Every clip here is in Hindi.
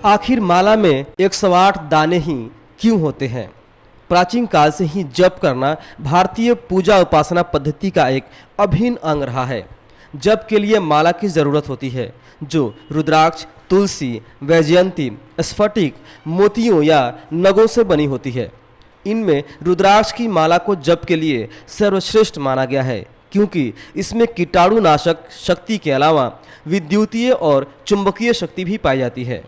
आखिर माला में 108 दाने ही क्यों होते हैं? प्राचीन काल से ही जप करना भारतीय पूजा उपासना पद्धति का एक अभिन्न अंग रहा है। जप के लिए माला की जरूरत होती है, जो रुद्राक्ष, तुलसी, वैजयंती, स्फटिक, मोतियों या नगों से बनी होती है। इनमें रुद्राक्ष की माला को जप के लिए सर्वश्रेष्ठ माना गया है, क्योंकि इसमें कीटाणुनाशक शक्ति के अलावा विद्युतीय और चुंबकीय शक्ति भी पाई जाती है।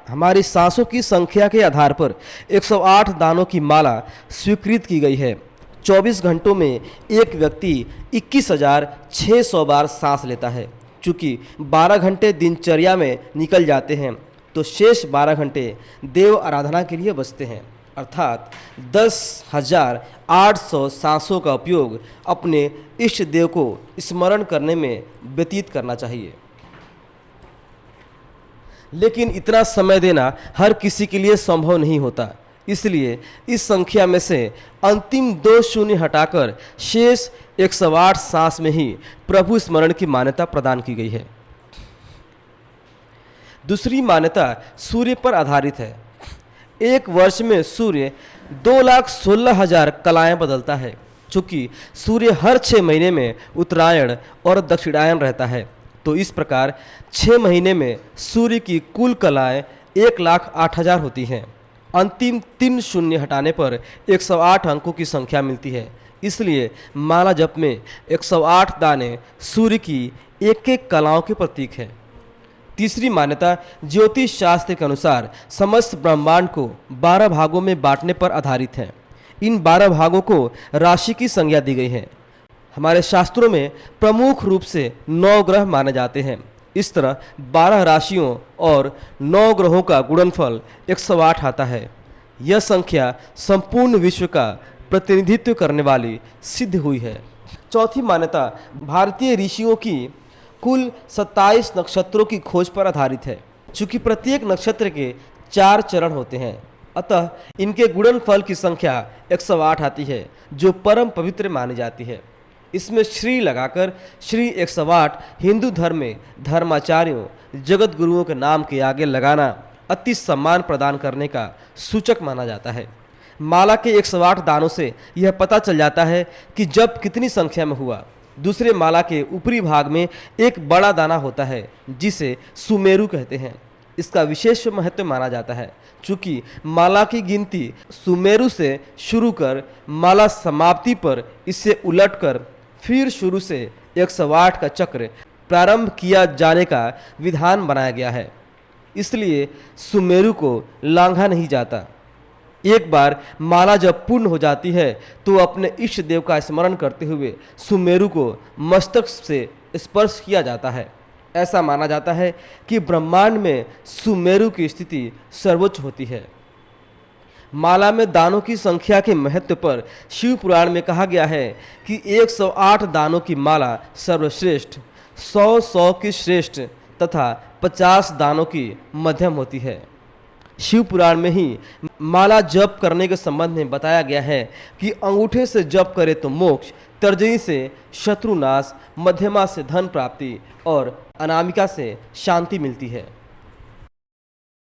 हमारी सांसों की संख्या के आधार पर 108 दानों की माला स्वीकृत की गई है। 24 घंटों में एक व्यक्ति 21,600 बार सांस लेता है। चूँकि 12 घंटे दिनचर्या में निकल जाते हैं, तो शेष 12 घंटे देव आराधना के लिए बचते हैं, अर्थात 10,800 सांसों का उपयोग अपने इष्ट देव को स्मरण करने में व्यतीत करना चाहिए। लेकिन इतना समय देना हर किसी के लिए संभव नहीं होता, इसलिए इस संख्या में से अंतिम 2 शून्य हटाकर शेष 108 सांस में ही प्रभु स्मरण की मान्यता प्रदान की गई है। दूसरी मान्यता सूर्य पर आधारित है। एक वर्ष में सूर्य 2,16,000 कलाएं बदलता है। चूँकि सूर्य हर 6 महीने में उत्तरायण और दक्षिणायन रहता है, तो इस प्रकार 6 महीने में सूर्य की कुल कलाएं 1,08,000 होती हैं। अंतिम 3 शून्य हटाने पर 108 अंकों की संख्या मिलती है। इसलिए माला जप में 108 दाने सूर्य की एक कलाओं के प्रतीक है। तीसरी मान्यता ज्योतिष शास्त्र के अनुसार समस्त ब्रह्मांड को 12 भागों में बांटने पर आधारित है। इन 12 भागों को राशि की संज्ञा दी गई है। हमारे शास्त्रों में प्रमुख रूप से 9 ग्रह माने जाते हैं। इस तरह 12 राशियों और 9 ग्रहों का गुणनफल 108 आता है। यह संख्या संपूर्ण विश्व का प्रतिनिधित्व करने वाली सिद्ध हुई है। चौथी मान्यता भारतीय ऋषियों की कुल 27 नक्षत्रों की खोज पर आधारित है। चूँकि प्रत्येक नक्षत्र के 4 चरण होते हैं, अतः इनके गुणनफल की संख्या 108 आती है, जो परम पवित्र मानी जाती है। इसमें श्री लगाकर श्री 108 हिंदू धर्म में धर्माचार्यों, जगत गुरुओं के नाम के आगे लगाना अति सम्मान प्रदान करने का सूचक माना जाता है। माला के 108 दानों से यह पता चल जाता है कि जप कितनी संख्या में हुआ। दूसरे माला के ऊपरी भाग में एक बड़ा दाना होता है, जिसे सुमेरु कहते हैं। इसका विशेष महत्व माना जाता है, चूँकि माला की गिनती सुमेरु से शुरू कर माला समाप्ति पर इसे उलटकर फिर शुरू से 108 का चक्र प्रारंभ किया जाने का विधान बनाया गया है। इसलिए सुमेरु को लांघा नहीं जाता। एक बार माला जब पूर्ण हो जाती है, तो अपने इष्ट देव का स्मरण करते हुए सुमेरु को मस्तक से स्पर्श किया जाता है। ऐसा माना जाता है कि ब्रह्मांड में सुमेरु की स्थिति सर्वोच्च होती है। माला में दानों की संख्या के महत्व पर शिव पुराण में कहा गया है कि 108 दानों की माला सर्वश्रेष्ठ, 100 की श्रेष्ठ तथा 50 दानों की मध्यम होती है। शिव पुराण में ही माला जप करने के संबंध में बताया गया है कि अंगूठे से जप करे तो मोक्ष, तर्जनी से शत्रुनाश, मध्यमा से धन प्राप्ति और अनामिका से शांति मिलती है।